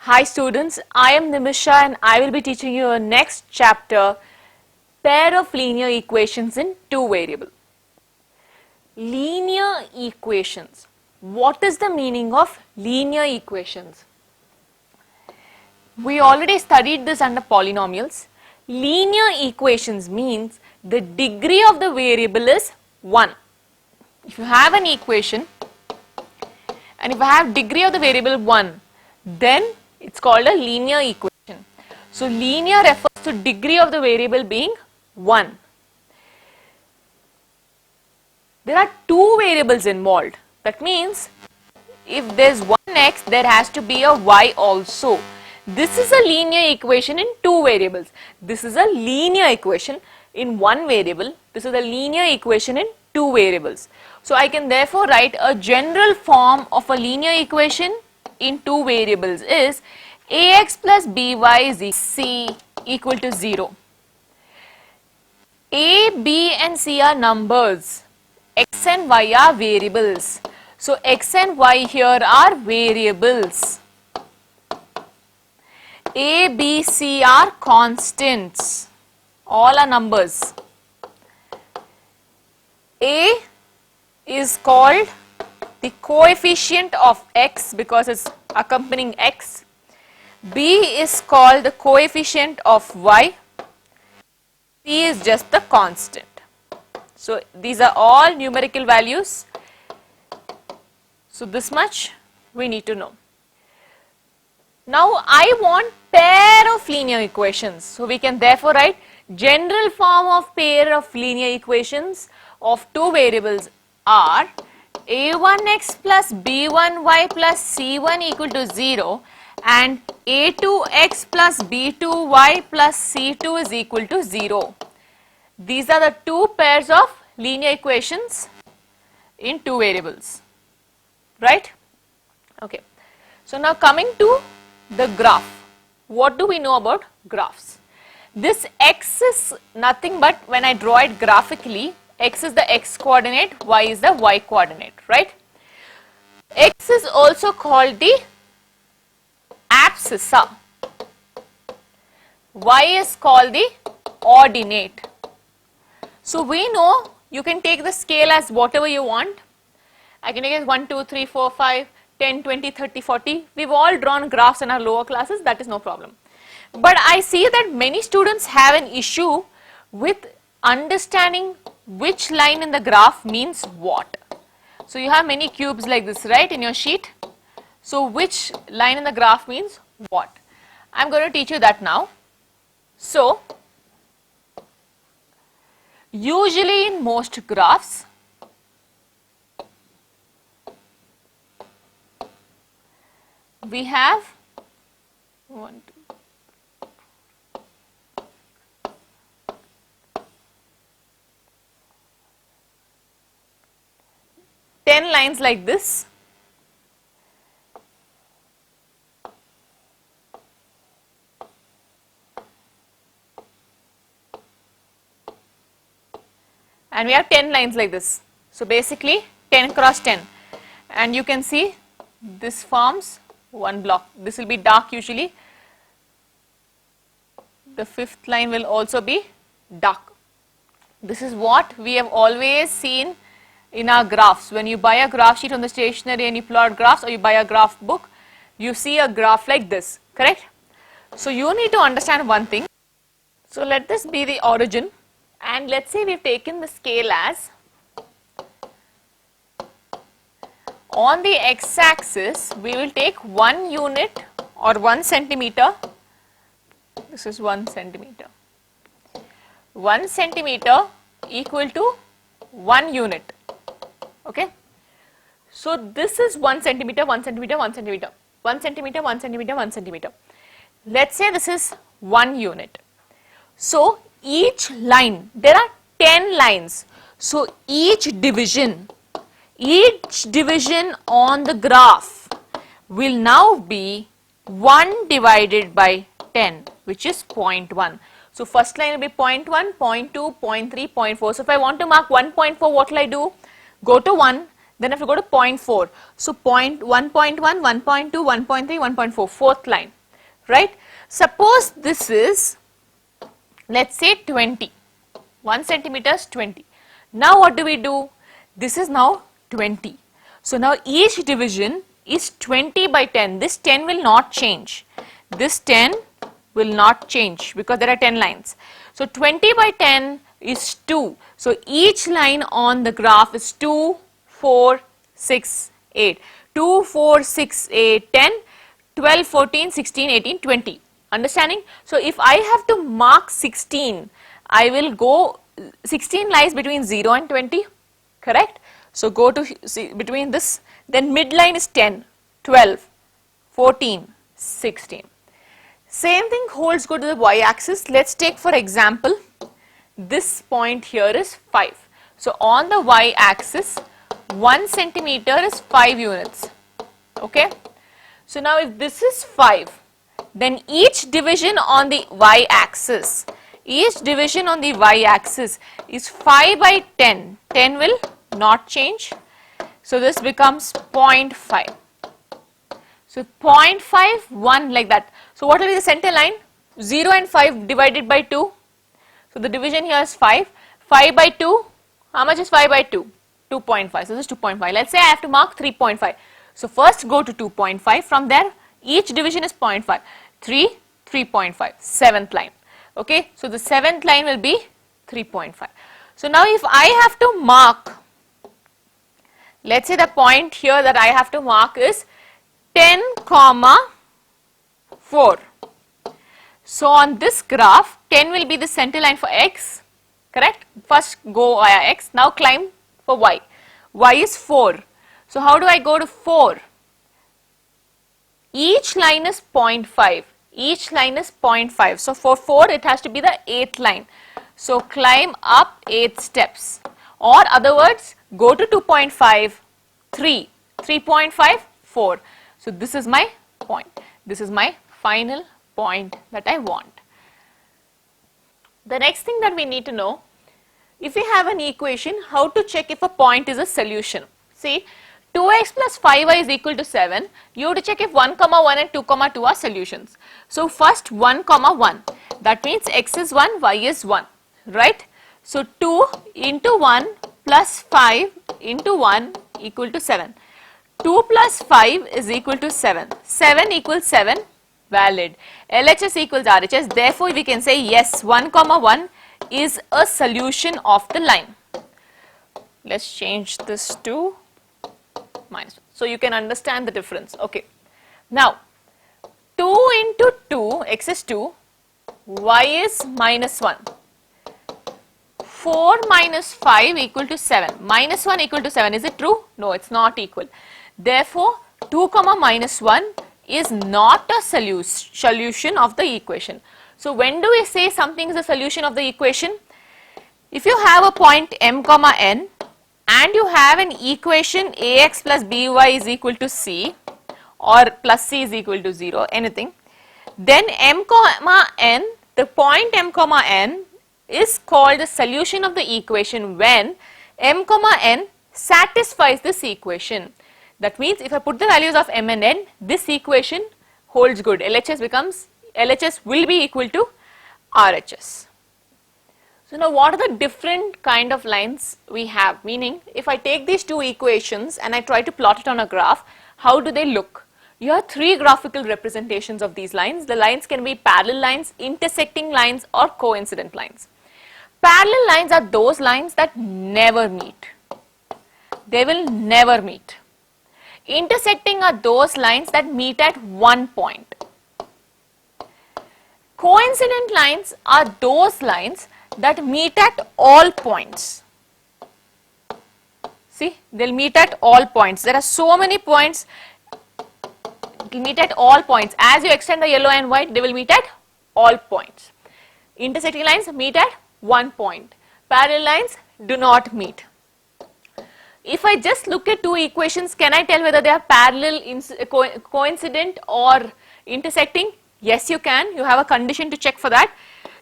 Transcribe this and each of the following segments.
Hi students, I am Nimisha and I will be teaching you a next chapter, pair of linear equations in two variable. Linear equations. What is the meaning of linear equations? We already studied this under polynomials. Linear equations means the degree of the variable is 1. If you have an equation and if I have degree of the variable 1, then it's called a linear equation. So linear refers to degree of the variable being 1. There are two variables involved. That means if there is one x, there has to be a y also. This is a linear equation in two variables. This is a linear equation in one variable. This is a linear equation in two variables. So I can therefore write a general form of a linear equation in two variables is ax plus by is c equal to 0. A, b and c are numbers. X and y are variables. So x and y here are variables. A, B, C are constants. All are numbers. A is called the coefficient of x because it's accompanying x. B is called the coefficient of y. C is just the constant. So these are all numerical values. So this much we need to know. Now I want pair of linear equations. So we can therefore write general form of pair of linear equations of two variables are a1x plus b1y plus c1 equal to 0 and a2x plus b2y plus c2 is equal to 0. These are the two pairs of linear equations in two variables, right? Okay. So now coming to the graph. What do we know about graphs? This x is nothing but when I draw it graphically, x is the x coordinate, y is the y coordinate, right? X is also called the abscissa. Y is called the ordinate. So we know you can take the scale as whatever you want. I can take it 1, 2, 3, 4, 5, 10, 20, 30, 40. We've all drawn graphs in our lower classes, that is no problem. But I see that many students have an issue with understanding which line in the graph means what. So you have many cubes like this, right, in your sheet. So which line in the graph means what? I'm going to teach you that now. So usually in most graphs, we have 10 lines like this. And we have 10 lines like this. So basically 10 cross 10. And you can see this forms one block. This will be dark usually. The fifth line will also be dark. This is what we have always seen in our graphs. When you buy a graph sheet on the stationery and you plot graphs, or you buy a graph book, you see a graph like this, correct? So you need to understand one thing. So let this be the origin, and let's say we've taken the scale as on the x-axis we will take 1 unit or 1 centimeter. This is 1 centimeter. 1 centimeter equal to 1 unit. Okay. So this is 1 centimeter, 1 centimeter, 1 centimeter, 1 centimeter, 1 centimeter, 1 centimeter. Let's say this is 1 unit. So each line, there are 10 lines. So each division on the graph will now be 1 divided by 10, which is 0.1. So first line will be 0.1, 0.2, 0.3, 0.4. So if I want to mark 1.4, what will I do? Go to 1, Then I have to go to 0.4. So 1.1, 1.2, 1.3, 1.4, fourth line, right? Suppose this is, let's say 20, 1 centimeter is 20. Now what do we do? This is now 20. So now each division is 20 by 10. This 10 will not change. This 10 will not change because there are 10 lines. So 20 by 10 is 2. So each line on the graph is 2, 4, 6, 8. 2, 4, 6, 8, 10, 12, 14, 16, 18, 20. Understanding? So if I have to mark 16, I will go, 16 lies between 0 and 20, correct? So go to see between this, then midline is 10, 12, 14, 16. Same thing holds good to the y-axis. Let's take for example, this point here is 5. So on the y-axis, 1 centimeter is 5 units, okay? So now if this is 5, then each division on the y-axis, is 5 by 10. 10 will not change. So this becomes 0.5. So 0.5, 1 like that. So what will be the center line? 0 and 5 divided by 2. So the division here is 5. 5 by 2, how much is 5 by 2? 2.5. So this is 2.5. Let's say I have to mark 3.5. So first go to 2.5. From there, each division is 0.5. 3, 3.5. Seventh line. Okay. So the seventh line will be 3.5. So now if I have to mark, let's say the point here that I have to mark is 10, 4. So on this graph, 10 will be the center line for x, correct? First go via x, now climb for y. Y is 4. So how do I go to 4? Each line is 0.5. Each line is 0.5. So for 4, it has to be the 8th line. So climb up 8 steps. Or other words, go to 2.5, 3, 3.5, 4. So this is my point. This is my final point that I want. The next thing that we need to know, if we have an equation, how to check if a point is a solution. See, 2x plus 5y is equal to 7. You have to check if 1, 1 and 2, 2 are solutions. So first 1, 1. That means x is 1, y is 1, right? So 2 into 1 plus 5 into 1 equal to 7. 2 plus 5 is equal to 7. 7 equals 7, valid. LHS equals RHS. Therefore, we can say yes, 1, 1 is a solution of the line. Let's change this to minus 1. So you can understand the difference. Okay. Now, 2 into 2, x is 2, y is minus 1. 4 minus 5 equal to 7. Minus 1 equal to 7. Is it true? No, it's not equal. Therefore, 2 minus 1 is not a solution of the equation. So when do we say something is a solution of the equation? If you have a point m, n and you have an equation ax plus by is equal to c or plus c is equal to 0, anything, then m, n, the point m, n is called the solution of the equation when m, n satisfies this equation. That means if I put the values of m and n, this equation holds good. LHS will be equal to RHS. So now what are the different kind of lines we have? Meaning if I take these two equations and I try to plot it on a graph, how do they look? You have three graphical representations of these lines. The lines can be parallel lines, intersecting lines or coincident lines. Parallel lines are those lines that never meet. They will never meet. Intersecting are those lines that meet at one point. Coincident lines are those lines that meet at all points. See, they'll meet at all points. There are so many points, they'll meet at all points. As you extend the yellow and white, they will meet at all points. Intersecting lines meet at one point. Parallel lines do not meet. If I just look at two equations, can I tell whether they are parallel, coincident or intersecting? Yes, you can. You have a condition to check for that.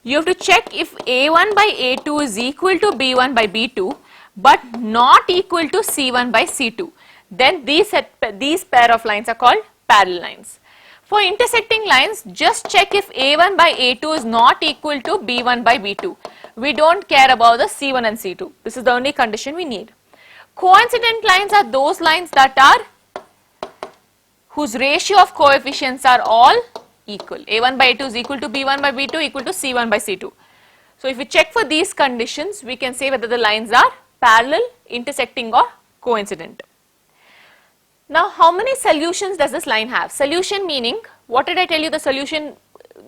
You have to check if A1 by A2 is equal to B1 by B2, but not equal to C1 by C2, then these pair of lines are called parallel lines. For intersecting lines, just check if A1 by A2 is not equal to B1 by B2. We don't care about the C1 and C2. This is the only condition we need. Coincident lines are those lines that are whose ratio of coefficients are all equal. A1 by A2 is equal to B1 by B2 equal to C1 by C2. So if we check for these conditions, we can say whether the lines are parallel, intersecting or coincident. Now how many solutions does this line have? Solution meaning, what did I tell you the solution,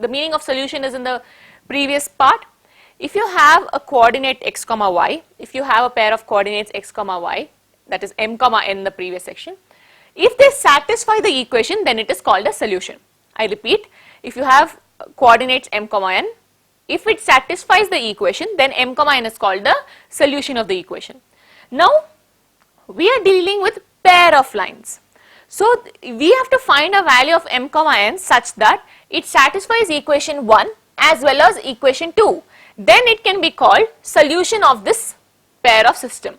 the meaning of solution is in the previous part. If you have a coordinate x comma y, if you have a pair of coordinates x comma y, that is m comma n in the previous section, if they satisfy the equation, then it is called a solution. I repeat, if you have coordinates m comma n, if it satisfies the equation, then m comma n is called the solution of the equation. Now we are dealing with pair of lines. So we have to find a value of m comma n such that it satisfies equation 1 as well as equation 2. Then it can be called solution of this pair of system.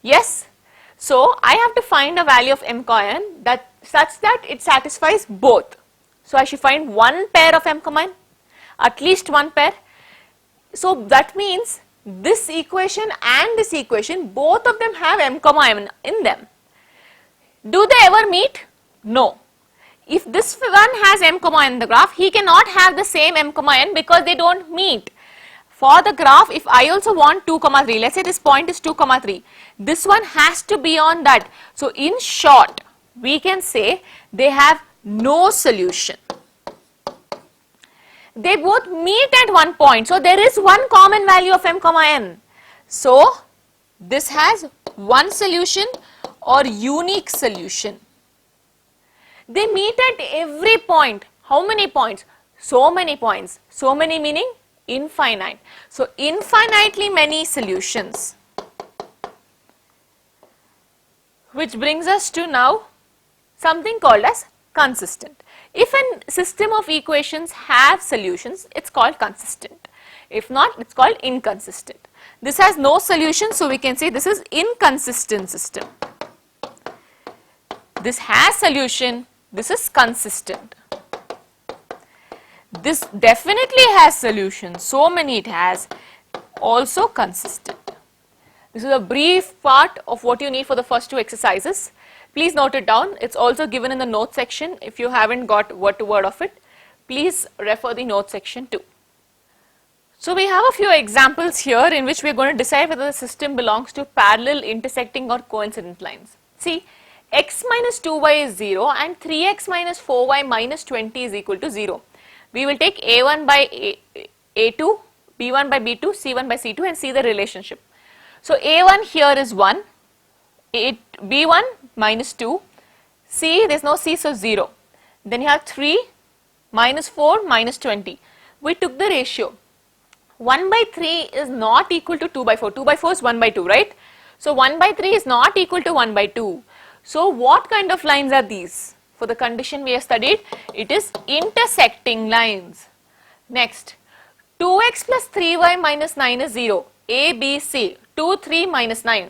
Yes, so I have to find a value of m comma n that such that it satisfies both. So I should find one pair of m comma n, at least one pair. So that means this equation and this equation, both of them have m comma n in them. Do they ever meet? No. If this one has m comma n in the graph, he cannot have the same m comma n because they don't meet. For the graph, if I also want 2 comma 3, let's say this point is 2 comma 3, this one has to be on that. So in short, we can say they have no solution. They both meet at one point, so there is one common value of m comma n. So this has one solution or unique solution. They meet at every point. How many points? So many points. So many meaning infinite. So infinitely many solutions. Which brings us to now something called as consistent. If a system of equations have solutions, it's called consistent. If not, it's called inconsistent. This has no solution, so we can say this is inconsistent system. This has solution, this is consistent. This definitely has solution, so many it has, also consistent. This is a brief part of what you need for the first two exercises. Please note it down. It's also given in the note section. If you haven't got word to word of it, please refer the note section too. So we have a few examples here in which we are going to decide whether the system belongs to parallel, intersecting or coincident lines. See, x minus 2y is 0 and 3x minus 4y minus 20 is equal to 0. We will take a1 by a2, b1 by b2, c1 by c2 and see the relationship. So a1 here is 1, b1 minus 2, c, there is no c, so 0. Then you have 3 minus 4 minus 20. We took the ratio. 1 by 3 is not equal to 2 by 4. 2 by 4 is 1 by 2, right? So 1 by 3 is not equal to 1 by 2. So what kind of lines are these? For the condition we have studied, it is intersecting lines. Next, 2x plus 3y minus 9 is 0. A, B, C. 2, 3 minus 9.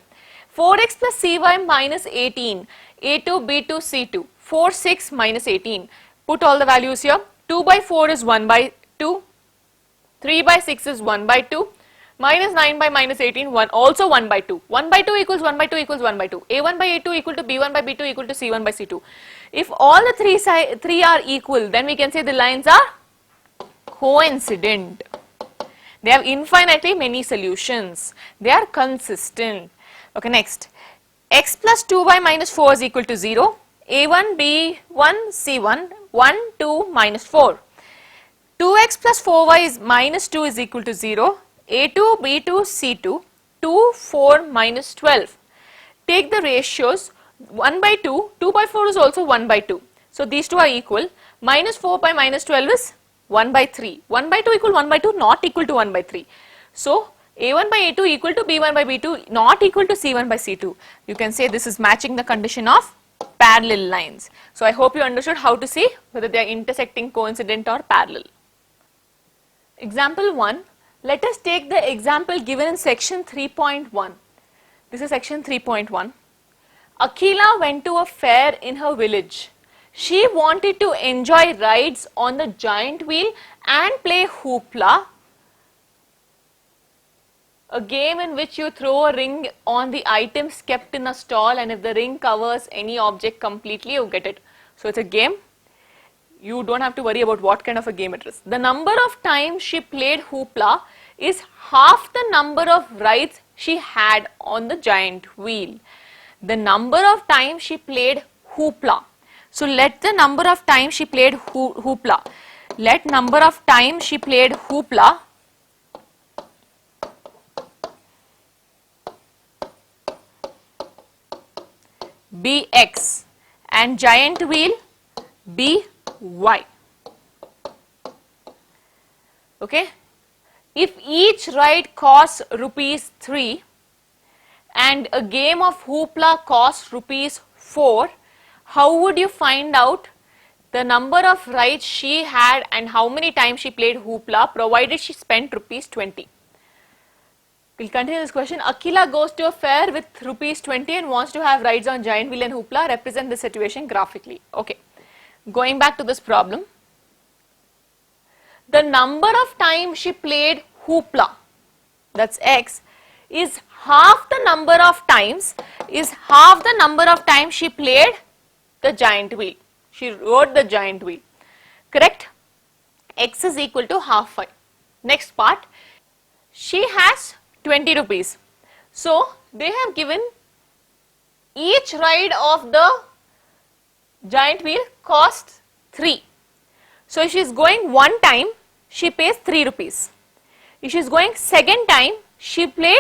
4x plus cy minus 18. A2, B2, C2. 4, 6 minus 18. Put all the values here. 2 by 4 is 1 by 2. 3 by 6 is 1 by 2. Minus 9 by minus 18, also 1 by 2. 1 by 2 equals 1 by 2 equals 1 by 2. A1 by A2 equal to B1 by B2 equal to C1 by C2. If all the three are equal, then we can say the lines are coincident. They have infinitely many solutions. They are consistent. Okay, next. X plus 2y minus 4 is equal to 0. A1, B1, C1, 1, 2, minus 4. 2x plus 4y is minus 2 is equal to 0. A2, B2, C2, 2, 4, minus 12. Take the ratios 1 by 2, 2 by 4 is also 1 by 2. So these two are equal. Minus 4 by minus 12 is 1 by 3. 1 by 2 equal 1 by 2, not equal to 1 by 3. So A1 by A2 equal to B1 by B2, not equal to C1 by C2. You can say this is matching the condition of parallel lines. So I hope you understood how to see whether they are intersecting, coincident or parallel. Example 1. Let us take the example given in section 3.1. This is section 3.1. Akhila went to a fair in her village. She wanted to enjoy rides on the giant wheel and play hoopla, a game in which you throw a ring on the items kept in a stall, and if the ring covers any object completely, you get it. So it's a game. You don't have to worry about what kind of a game it is. The number of times she played hoopla is half the number of rides she had on the giant wheel. The number of times she played hoopla. So let the number of times she played hoopla. Let number of times she played hoopla be X and giant wheel be Y. Okay. If each ride costs rupees 3 and a game of hoopla costs rupees 4, how would you find out the number of rides she had and how many times she played hoopla provided she spent rupees 20? We'll continue this question. Akhila goes to a fair with rupees 20 and wants to have rides on giant wheel and hoopla. Represent the situation graphically. Okay. Going back to this problem. The number of times she played hoopla, that's X, is half the number of times she played the giant wheel. She rode the giant wheel. Correct? X is equal to half Y. Next part. She has 20 rupees. So they have given each ride of the giant wheel costs 3. So if she is going one time, she pays 3 rupees. If she is going second time, she play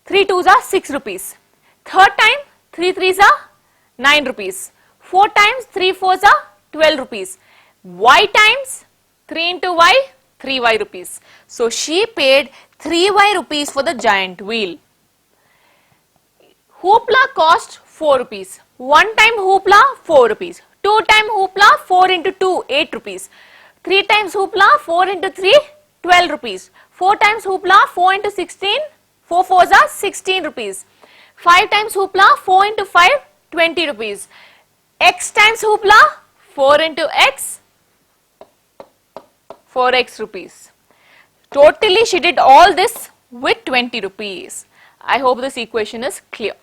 3 twos are 6 rupees. Third time, 3 threes are 9 rupees. 4 times 3 fours are 12 rupees. Y times 3 into Y, 3Y rupees. So she paid 3Y rupees for the giant wheel. Hoopla cost 4 rupees. One time hoopla 4 rupees. 2 time hoopla 4 into 2 8 rupees. 3 times hoopla 4 into 3 12 rupees. 4 times hoopla 4 into 16 4 fours are 16 rupees. 5 times hoopla 4 into 5 20 rupees. X times hoopla 4 into X 4x rupees. Totally she did all this with 20 rupees. I hope this equation is clear.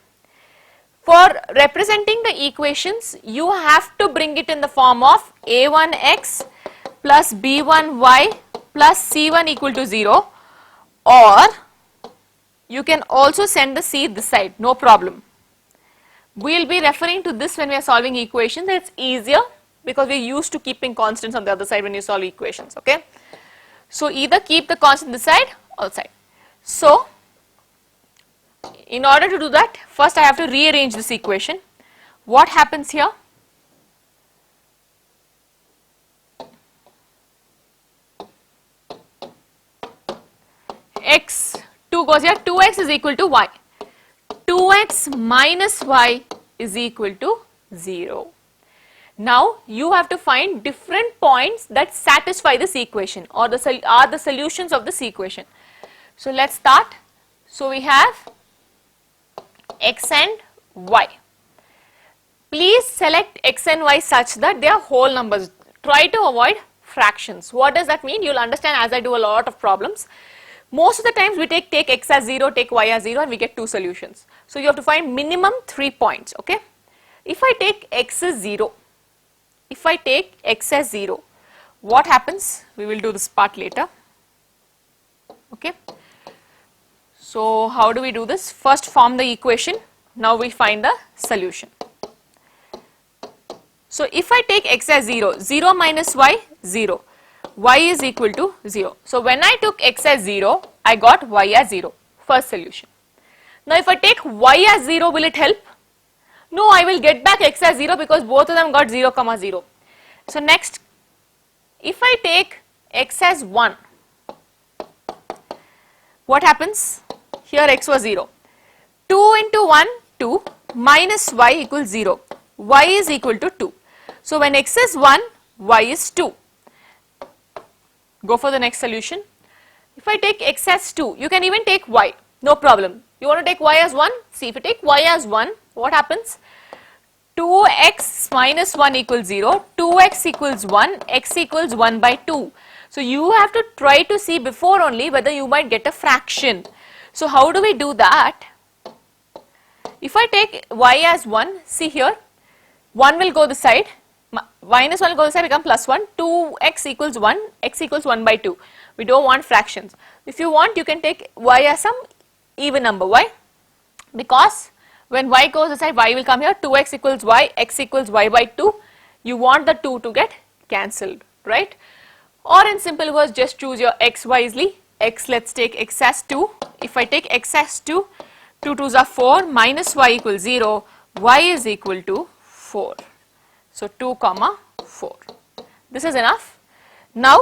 For representing the equations, you have to bring it in the form of a1x plus b1y plus c1 equal to 0, or you can also send the c this side, no problem. We will be referring to this when we are solving equations. It's easier because we are used to keeping constants on the other side when you solve equations, okay. So either keep the constant this side or outside. So in order to do that, first I have to rearrange this equation. What happens here? X, 2 goes here, 2x is equal to y. 2x minus y is equal to 0. Now you have to find different points that satisfy this equation or are the solutions of this equation. So let's start. So we have x and y. Please select x and y such that they are whole numbers. Try to avoid fractions. What does that mean? You will understand as I do a lot of problems. Most of the times we take x as 0, take y as 0 and we get 2 solutions. So you have to find minimum 3 points, okay. If I take x as 0, what happens? We will do this part later, okay. So how do we do this? First form the equation, now we find the solution. So if I take x as 0, 0 minus y, 0. Y is equal to 0. So when I took x as 0, I got y as 0, first solution. Now if I take y as 0, will it help? No, I will get back x as 0 because both of them got 0 comma 0. So next, if I take x as 1, what happens? Here x was 0. 2 into 1, 2 minus y equals 0. Y is equal to 2. So when x is 1, y is 2. Go for the next solution. If I take x as 2, you can even take y, no problem. You want to take y as 1? See, if you take y as 1, what happens? 2x minus 1 equals 0, 2x equals 1, x equals 1 by 2. So you have to try to see before only whether you might get a fraction. So how do we do that? If I take y as 1, see here, 1 will go this side, minus 1 will go this side, become plus 1, 2x equals 1, x equals 1 by 2. We don't want fractions. If you want, you can take y as some even number. Why? Because when y goes this side, y will come here, 2x equals y, x equals y by 2. You want the 2 to get cancelled, right? Or in simple words, just choose your x wisely. X, let's take x as 2. If I take x as 2, 2 2s are 4, minus y equals 0, y is equal to 4. So 2 comma 4. This is enough. Now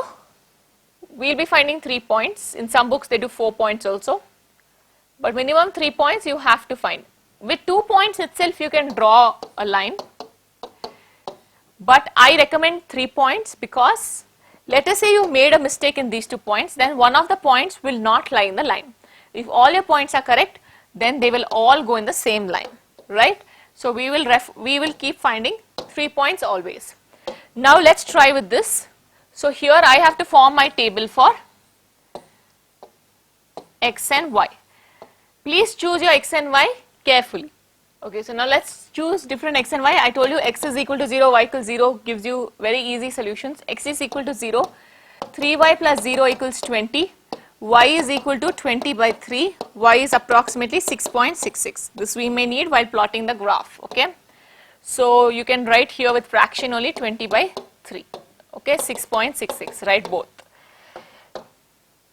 we will be finding 3 points. In some books they do 4 points also, but minimum 3 points you have to find. With 2 points itself you can draw a line, but I recommend 3 points because let us say you made a mistake in these 2 points, then one of the points will not lie in the line. If all your points are correct, then they will all go in the same line, right? So we will keep finding 3 points always. Now let's try with this. So here I have to form my table for x and y. Please choose your x and y carefully. Okay, so now let's choose different x and y. I told you x is equal to 0, y equals 0 gives you very easy solutions. X is equal to 0, 3y plus 0 equals 20. Y is equal to 20 by 3, y is approximately 6.66. This we may need while plotting the graph, okay. So you can write here with fraction only 20 by 3, okay, 6.66, write both.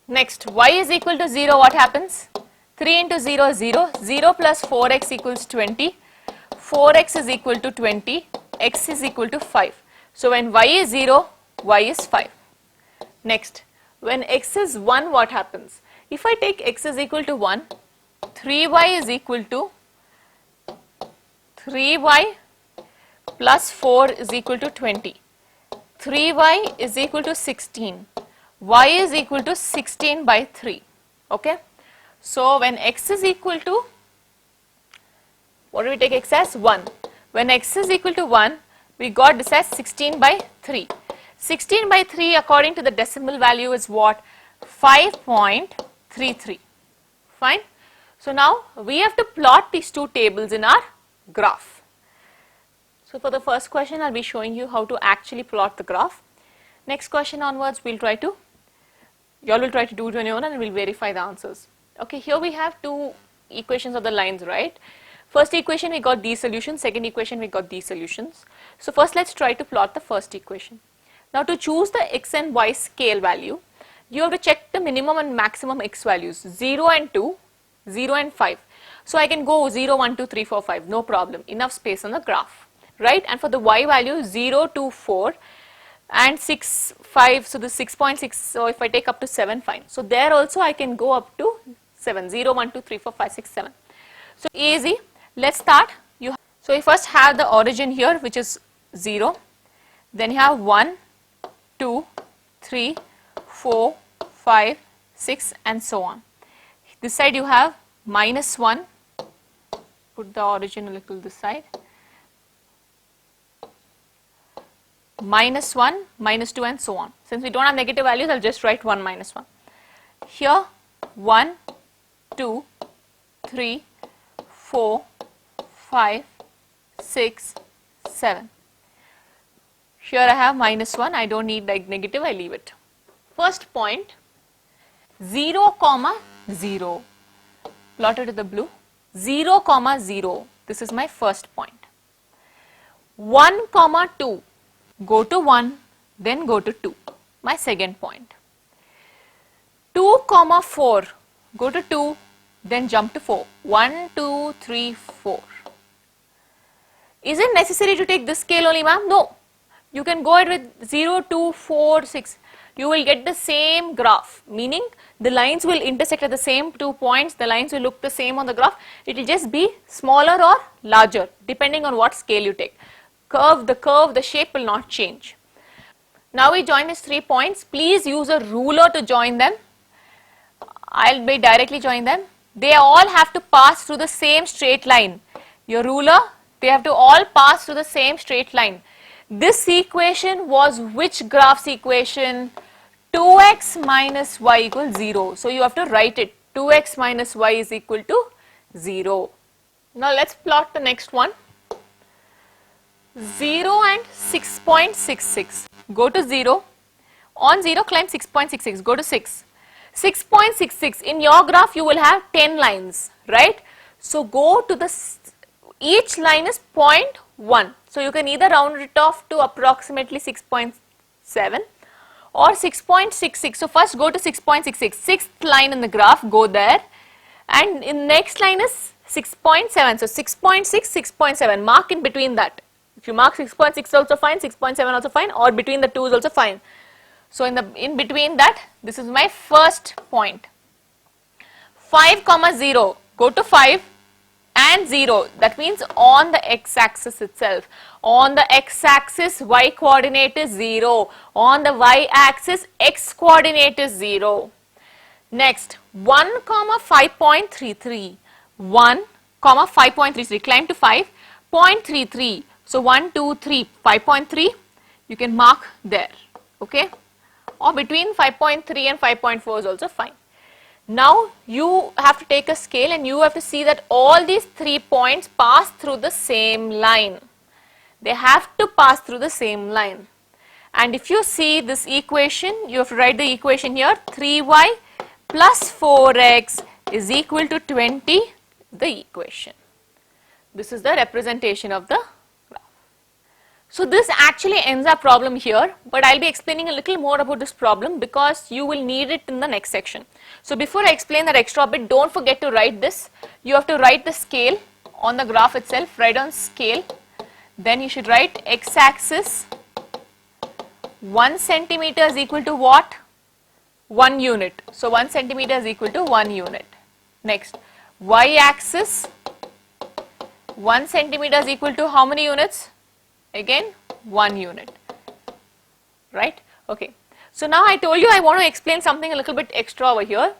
Next, y is equal to 0, what happens? 3 into 0 is 0, 0 plus 4x equals 20, 4x is equal to 20, x is equal to 5. So when y is 0, y is 5. Next, when x is 1, what happens? If I take x is equal to 1, 3y is equal to 3y plus 4 is equal to 20. 3y is equal to 16. Y is equal to 16 by 3. Okay. So when x is equal to, what do we take x as? 1. When x is equal to 1, we got this as 16 by 3. 16 by 3 according to the decimal value is what? 5.33. Fine. So now we have to plot these two tables in our graph. So for the first question, I'll be showing you how to actually plot the graph. Next question onwards, you all will try to do it on your own and we'll verify the answers. Okay, here we have two equations of the lines, right? First equation we got these solutions, second equation we got these solutions. So first let's try to plot the first equation. Now to choose the x and y scale value, you have to check the minimum and maximum x values, 0 and 2, 0 and 5. So I can go 0, 1, 2, 3, 4, 5, no problem, enough space on the graph, right? And for the y value 0, 2, 4 and 6, 5, so this 6.6, so if I take up to 7, fine. So there also I can go up to 7, 0, 1, 2, 3, 4, 5, 6, 7. So easy, let's start. So you first have the origin here which is 0, then you have 1, 2, 3, 4, 5, 6 and so on. This side you have minus 1, put the origin a little this side, minus 1, minus 2 and so on. Since we don't have negative values, I'll just write 1 minus 1. Here 1, 2, 3, 4, 5, 6, 7. Here I have minus 1, I don't need like negative, I leave it. First point, 0, 0, plotted to the blue, 0, 0, this is my first point. 1, 2, go to 1, then go to 2, my second point. 2, 4, go to 2, then jump to 4, 1, 2, 3, 4. Is it necessary to take this scale only, ma'am? No. You can go ahead with 0, 2, 4, 6. You will get the same graph, meaning the lines will intersect at the same 2 points, the lines will look the same on the graph. It will just be smaller or larger depending on what scale you take. The shape will not change. Now we join these 3 points. Please use a ruler to join them. I'll be directly join them. they all have to pass through the same straight line. Your ruler, they have to all pass through the same straight line. This equation was which graph's equation? 2x minus y equals 0. So you have to write it. 2x minus y is equal to 0. Now let's plot the next one. 0 and 6.66. Go to 0. On 0, climb 6.66. Go to 6. 6.66. In your graph, you will have 10 lines, right? So go to the, each line is 0.1. So you can either round it off to approximately 6.7 or 6.66. So first go to 6.66. Sixth line in the graph, go there. And in next line is 6.7. So 6.6, 6.7. Mark in between that. If you mark 6.6 also fine, 6.7 also fine, or between the two is also fine. So in between that, this is my first point. 5, 0. Go to 5 and 0. That means on the x-axis itself. On the x-axis, y coordinate is 0. On the y-axis, x coordinate is 0. Next, 1, 5.33. 1, 5.33. Climb to 5. 0.33. So 1, 2, 3. 5.3. You can mark there. Okay. Or between 5.3 and 5.4 is also fine. Now you have to take a scale and you have to see that all these 3 points pass through the same line. They have to pass through the same line. And if you see this equation, you have to write the equation here. 3y plus 4x is equal to 20, the equation. This is the representation of the graph. So this actually ends our problem here, but I'll be explaining a little more about this problem because you will need it in the next section. So before I explain that extra bit, don't forget to write this. You have to write the scale on the graph itself, write on scale. Then you should write x-axis 1 centimeter is equal to what? 1 unit. So 1 centimeter is equal to 1 unit. Next, y-axis 1 centimeter is equal to how many units? Again 1 unit, right? Okay. So now I told you I want to explain something a little bit extra over here.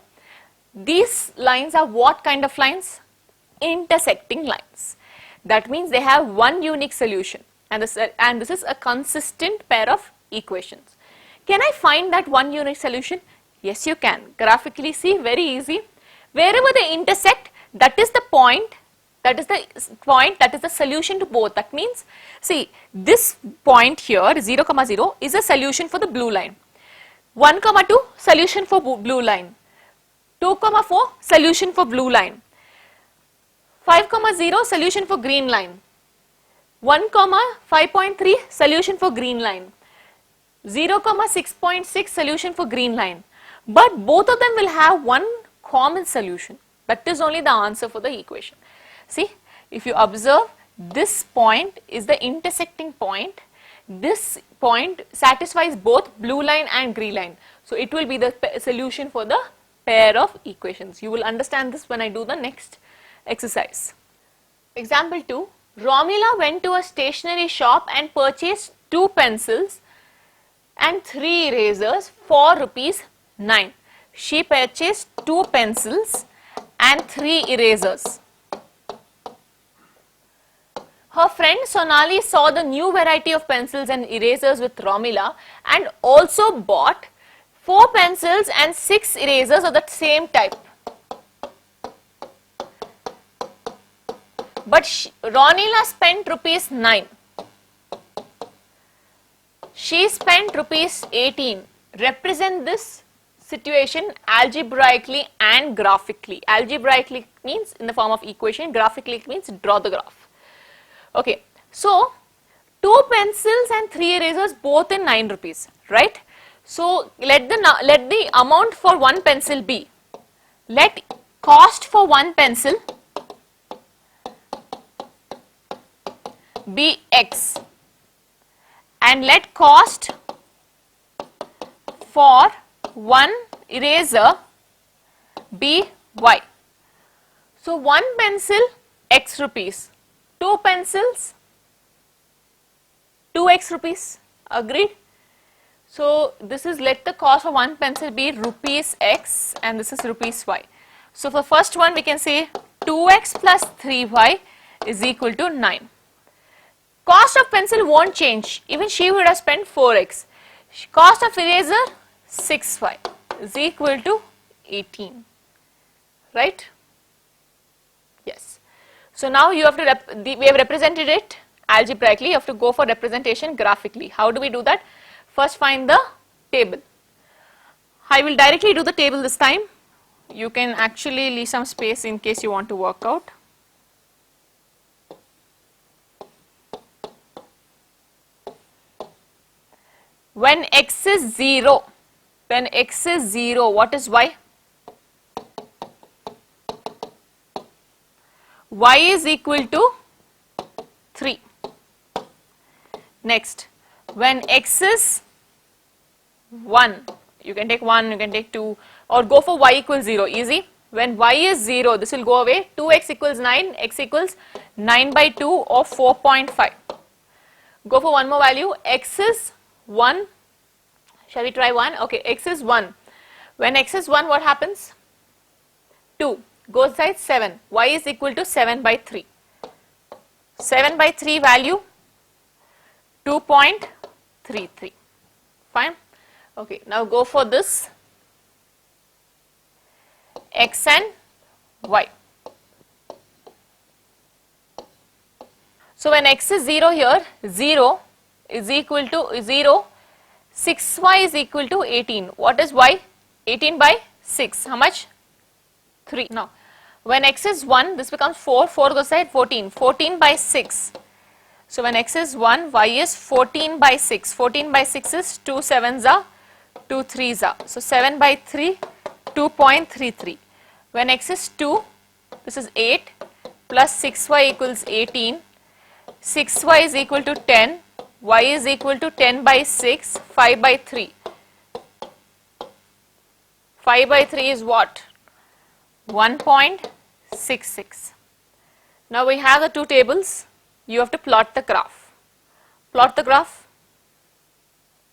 These lines are what kind of lines? Intersecting lines. That means they have one unique solution and this is a consistent pair of equations. Can I find that one unique solution? Yes, you can. Graphically see, very easy. Wherever they intersect, that is the point, that is the solution to both. That means, see, this point here 0, 0 is a solution for the blue line. 1, 2 solution for blue line. 2, 4 solution for blue line. 5, 0 solution for green line. 1, 5.3 solution for green line. 0, 6.6 solution for green line. But both of them will have one common solution. That is only the answer for the equation. See, if you observe, this point is the intersecting point. This point satisfies both blue line and green line. So it will be the solution for the pair of equations. You will understand this when I do the next exercise. Example 2. Romila went to a stationery shop and purchased 2 pencils and 3 erasers for ₹9. She purchased 2 pencils and 3 erasers. Her friend Sonali saw the new variety of pencils and erasers with Romila and also bought 4 pencils and 6 erasers of the same type. But Ronila spent ₹9. She spent ₹18. Represent this situation algebraically and graphically. Algebraically means in the form of equation, graphically means draw the graph. Okay, so 2 pencils and 3 erasers both in ₹9, right? So let the amount for 1 pencil be. Let cost for 1 pencil be X and let cost for 1 eraser be Y. So 1 pencil X rupees, 2 pencils 2x rupees, agreed? So this is let the cost of 1 pencil be rupees X and this is rupees Y. So for first one we can say 2x plus 3y is equal to 9. Cost of pencil won't change, even she would have spent 4x. Cost of eraser 6y is equal to 18, right? Yes. So now you have to, we have represented it algebraically, you have to go for representation graphically. How do we do that? First find the table. I will directly do the table this time. You can actually leave some space in case you want to work out. When x is 0, what is y? Y is equal to 3. Next, when x is 1, you can take 1, you can take 2, or go for y equals 0, easy. When y is 0, this will go away, 2x equals 9, x equals 9 by 2 or 4.5. Go for one more value, x is 1, shall we try 1? Okay, x is 1. When x is 1, what happens? 2 goes inside 7, y is equal to 7 by 3. 7 by 3 value 2.33, fine. Okay, now go for this x and y. So when x is 0 here, 0 is equal to 0, 6y is equal to 18. What is y? 18 by 6, how much? 3. Now when x is 1, this becomes 4, 4 goes inside 14, 14 by 6. So when x is 1, y is 14 by 6, 14 by 6 is 2 7s are 2 3s are. So 7 by 3, 2.33. When x is 2, this is 8 plus 6y equals 18, 6y is equal to 10, y is equal to 10 by 6, 5 by 3. 5 by 3 is what? 1.66. Now we have the two tables, you have to plot the graph. Plot the graph.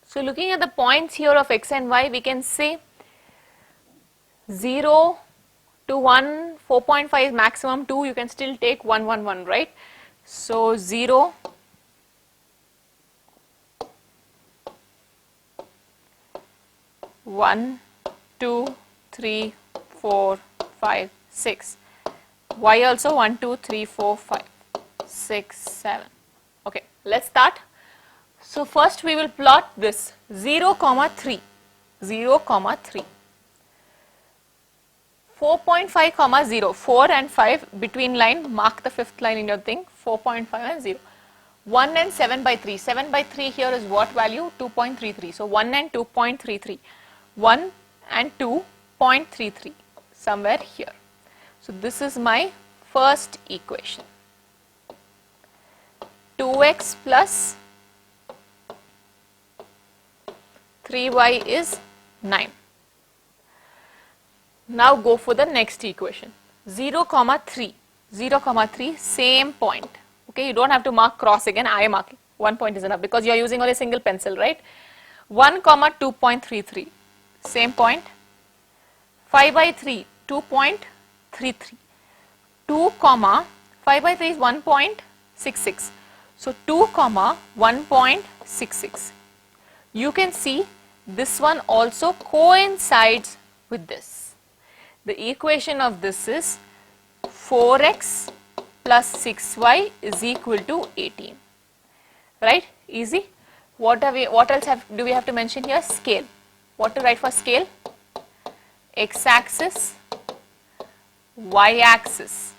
So looking at the points here of x and y, we can say 0 to 1, 4.5 is maximum, 2 you can still take 1 1 1, right? So 0, 1, 2, 3, 4, 5, 6. Y also 1, 2, 3, 4, 5, 6, 7. Okay, let's start. So first we will plot this 0, 3, 0, 3. 4.5, 0, 4 and 5 between line, mark the fifth line in your thing, 4.5 and 0. 1 and 7 by 3, 7 by 3 here is what value? 2.33. So 1 and 2.33, 1 and 2.33 somewhere here. So this is my first equation. 2x plus 3y is 9. Now go for the next equation. 0, 3, 0, 3, same point. Okay, you don't have to mark cross again, I am marking. 1 point is enough because you are using only a single pencil, right? 1, 2.33, same point. 5 by 3, 2.33. 2, 5 by 3 is 1.66. So 2, 1.66. You can see this one also coincides with this. The equation of this is 4x plus 6y is equal to 18. Right? Easy. What else do we have to mention here? Scale. What to write for scale? X-axis, y-axis.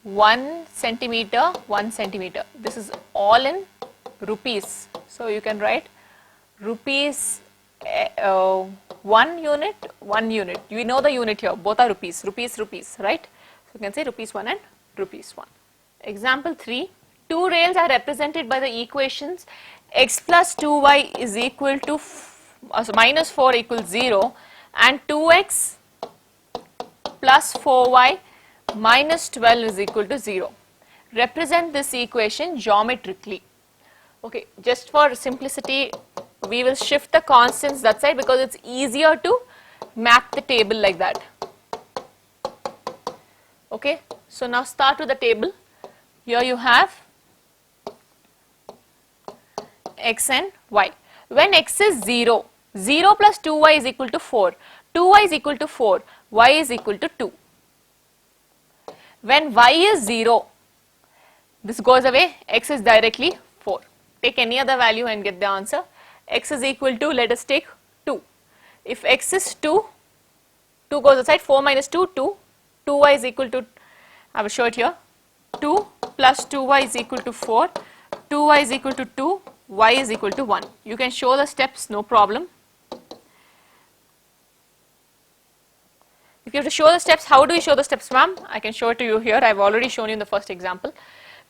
1 centimeter, 1 centimeter. This is all in rupees. So you can write rupees 1 unit, 1 unit. You know the unit here, both are rupees, rupees, right? So you can say rupees 1 and rupees 1. Example 3, two rails are represented by the equations x plus 2y is equal to minus 4 equals 0 and 2x plus 4y minus 12 is equal to 0. Represent this equation geometrically. Okay, just for simplicity, we will shift the constants that side because it's easier to map the table like that. Okay, so now start with the table. Here you have x and y. When x is 0, 0 plus 2y is equal to 4, 2y is equal to 4, y is equal to 2. When y is 0, this goes away, x is directly 4. Take any other value and get the answer. X is equal to, let us take 2. If x is 2, 2 goes aside, 4 minus 2, 2. 2y is equal to, I will show it here, 2 plus 2y is equal to 4, 2y is equal to 2, y is equal to 1. You can show the steps, no problem. If you have to show the steps, how do we show the steps, ma'am? I can show it to you here. I have already shown you in the first example.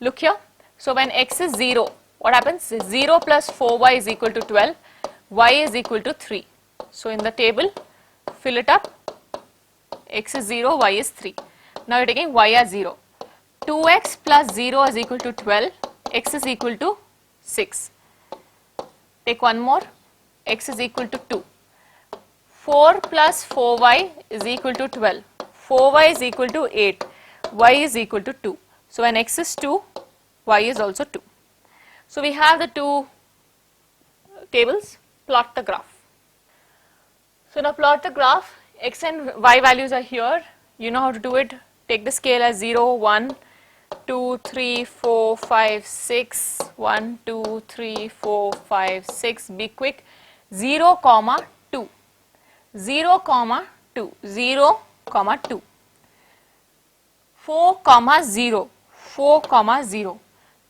Look here. So when x is 0, what happens? 0 plus 4y is equal to 12, y is equal to 3. So in the table, fill it up. X is 0, y is 3. Now you are taking y as 0. 2x plus 0 is equal to 12, x is equal to 6. Take one more, x is equal to 2. 4 plus 4y is equal to 12. 4y is equal to 8. Y is equal to 2. So when x is 2, y is also 2. So we have the two tables. Plot the graph. So now plot the graph. X and y values are here. You know how to do it. Take the scale as 0, 1, 2, 3, 4, 5, 6. 1, 2, 3, 4, 5, 6. Be quick. 0, comma 2. 0, comma 2. 0, comma 2. 4, comma 0. 4, comma 0.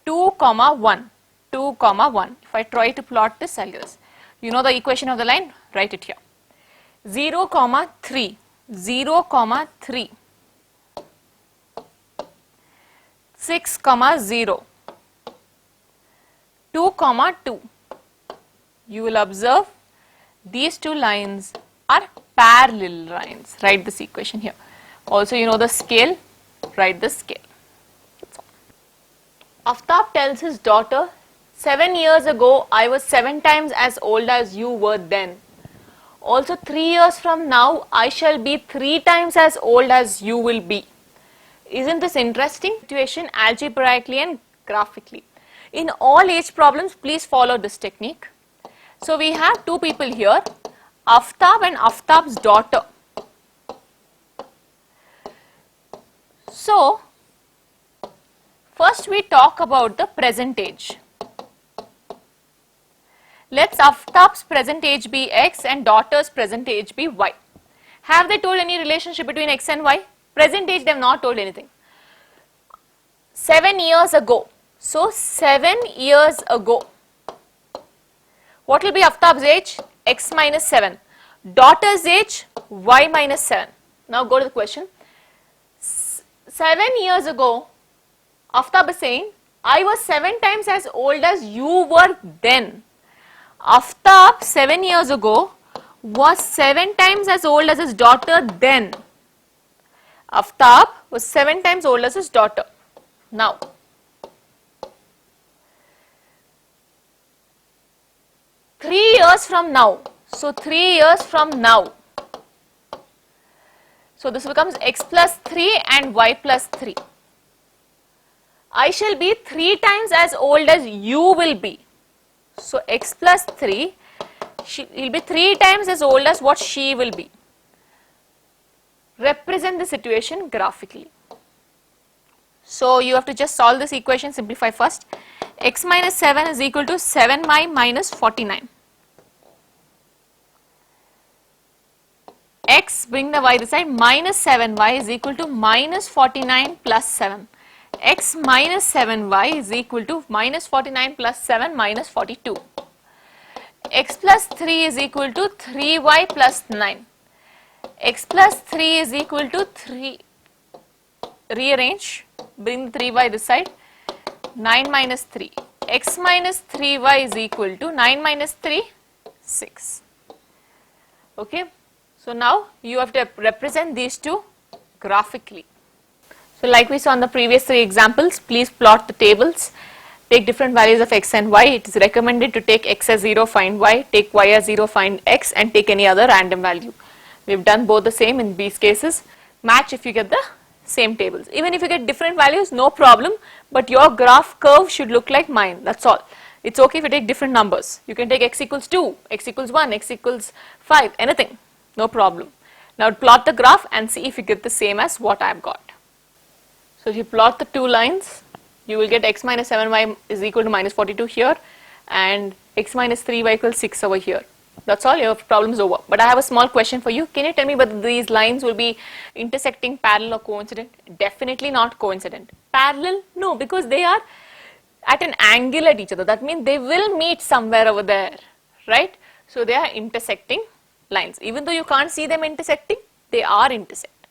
2, comma 1. 2, comma 1. If I try to plot this, I'll get this. You know the equation of the line? Write it here. 0, comma 3. 0, comma 3. 6, comma 0. 2, comma 2. You will observe these two lines are parallel lines. Write this equation here. Also, you know the scale. Write the scale. Aftab tells his daughter, 7 years ago, I was 7 times as old as you were then. Also 3 years from now, I shall be 3 times as old as you will be. Isn't this interesting? Situation algebraically and graphically. In all age problems, please follow this technique. So we have two people here, Aftab and Aftab's daughter. So first we talk about the present age. Let's Aftab's present age be x and daughter's present age be y. Have they told any relationship between x and y? Present age they have not told anything. 7 years ago. So 7 years ago. What will be Aftab's age? X minus 7. Daughter's age? Y minus 7. Now go to the question. 7 years ago, Aftab is saying, I was 7 times as old as you were then. Aftab 7 years ago was 7 times as old as his daughter then. Aftab was 7 times old as his daughter. Now, three years from now. So 3 years from now. So this becomes x plus 3 and y plus 3. I shall be 3 times as old as you will be. So x plus 3, she will be 3 times as old as what she will be. Represent the situation graphically. So you have to just solve this equation, simplify first. X minus 7 is equal to 7y minus 49. X, bring the y this side, minus 7y is equal to minus 49 plus 7. X minus 7y is equal to minus 49 plus 7 minus 42. X plus 3 is equal to 3y plus 9. X plus 3 is equal to 3, rearrange, bring the 3y this side, 9 minus 3. X minus 3y is equal to 9 minus 3, 6. Okay. So now you have to represent these two graphically. So like we saw in the previous 3 examples, please plot the tables. Take different values of x and y. It is recommended to take x as 0, find y, take y as 0, find x, and take any other random value. We've done both the same in these cases. Match if you get the same tables. Even if you get different values, no problem, but your graph curve should look like mine, that's all. It's okay if you take different numbers. You can take x equals 2, x equals 1, x equals 5, anything, no problem. Now plot the graph and see if you get the same as what I've got. So if you plot the two lines, you will get x minus 7y is equal to minus 42 here and x minus 3y equals 6 over here. That's all, your problem is over. But I have a small question for you. Can you tell me whether these lines will be intersecting, parallel or coincident? Definitely not coincident. Parallel? No, because they are at an angle at each other. That means they will meet somewhere over there, right? So they are intersecting lines. Even though you can't see them intersecting, they are intersecting.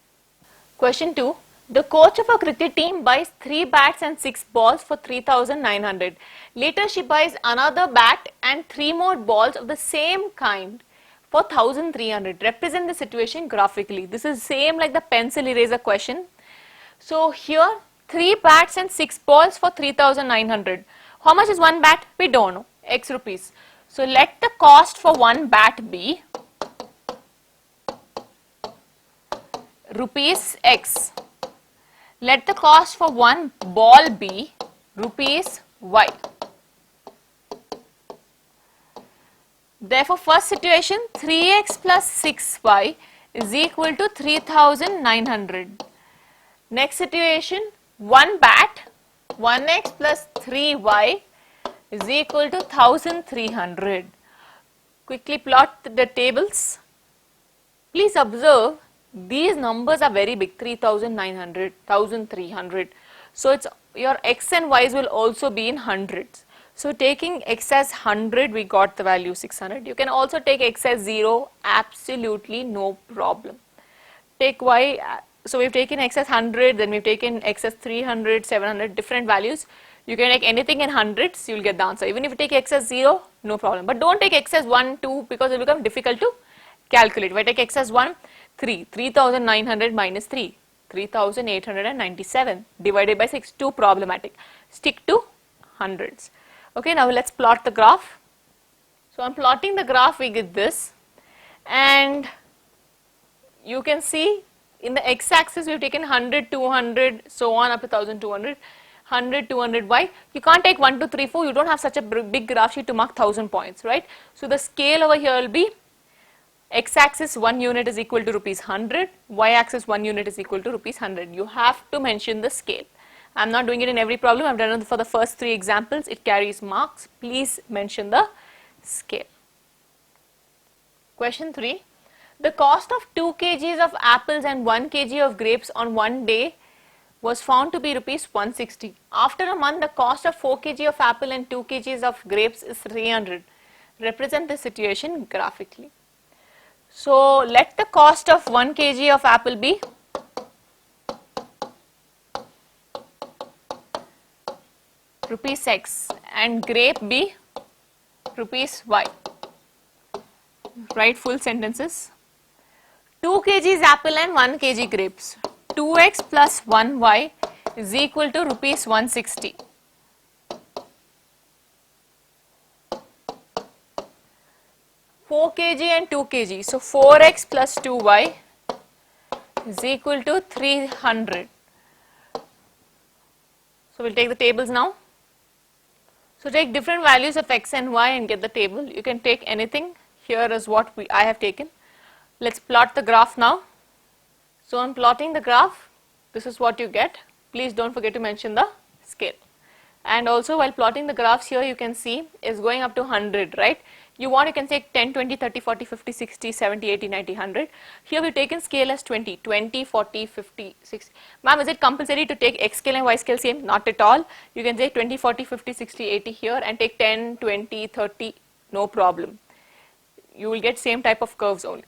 Question 2. The coach of a cricket team buys 3 bats and 6 balls for 3,900. Later she buys another bat and 3 more balls of the same kind for 1,300. Represent the situation graphically. This is same like the pencil eraser question. So here 3 bats and 6 balls for 3,900. How much is one bat? We don't know. X rupees. So let the cost for one bat be rupees X. Let the cost for one ball be rupees Y. Therefore, first situation 3x plus 6y is equal to 3,900. Next situation, one bat, 1x plus 3y is equal to 1,300. Quickly plot the tables. Please observe these numbers are very big, 3,900, 1,300. So it's your x and y's will also be in hundreds. So taking x as 100, we got the value 600. You can also take x as 0, absolutely no problem. Take y, so we've taken x as 100, then we've taken x as 300, 700, different values. You can take anything in hundreds, you will get the answer. Even if you take x as 0, no problem. But don't take x as 1, 2 because it will become difficult to calculate. If I take x as 1, 3, 3,900 minus 3, 3,897 divided by 6, too problematic. Stick to hundreds. Okay, now let's plot the graph. So I'm plotting the graph, we get this, and you can see in the x-axis we've taken 100, 200, so on up to 1,200, 100, 200, y. You can't take 1, 2, 3, 4, you don't have such a big graph sheet to mark 1,000 points, right? So the scale over here will be x-axis 1 unit is equal to rupees 100, y-axis 1 unit is equal to rupees 100. You have to mention the scale. I am not doing it in every problem, I have done it for the first 3 examples, it carries marks. Please mention the scale. Question 3. The cost of 2 kgs of apples and 1 kg of grapes on one day was found to be rupees 160. After a month, the cost of 4 kg of apple and 2 kgs of grapes is 300. Represent the situation graphically. So let the cost of 1 kg of apple be rupees X and grape be rupees Y. Write full sentences. 2 kgs apple and 1 kg grapes. 2x plus 1y is equal to rupees 160. 4 kg and 2 kg. So 4x plus 2y is equal to 300. So we'll take the tables now. So take different values of x and y and get the table. You can take anything. Here is what I have taken. Let's plot the graph now. So on plotting the graph, this is what you get. Please don't forget to mention the scale. And also while plotting the graphs here, you can see is going up to 100, right? You can take 10, 20, 30, 40, 50, 60, 70, 80, 90, 100. Here we've taken scale as 20, 20, 40, 50, 60. Ma'am, is it compulsory to take x scale and y scale same? Not at all. You can take 20, 40, 50, 60, 80 here and take 10, 20, 30, no problem. You will get same type of curves only.